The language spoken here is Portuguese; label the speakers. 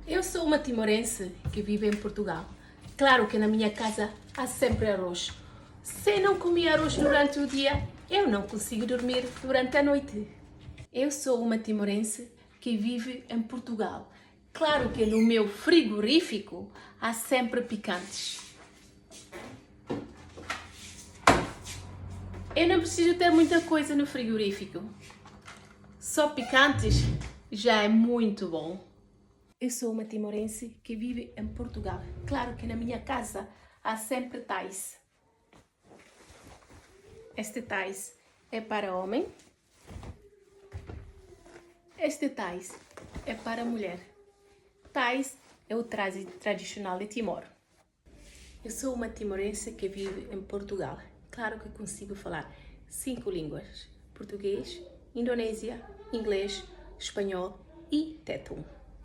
Speaker 1: Eu sou uma timorense que vive em Portugal. Claro que na minha casa há sempre arroz. Se não comer arroz durante o dia, eu não consigo dormir durante a noite. Eu sou uma timorense que vive em Portugal. Claro que no meu frigorífico há sempre picantes. Eu não preciso ter muita coisa no frigorífico. Só picantes já é muito bom. Eu sou uma timorense que vive em Portugal. Claro que na minha casa há sempre tais. Este tais é para homem. Este tais é para mulher. Tais é o traje tradicional de Timor. Eu sou uma timorense que vive em Portugal. Claro que consigo falar 5 línguas: português, indonésia, inglês, espanhol e tetum.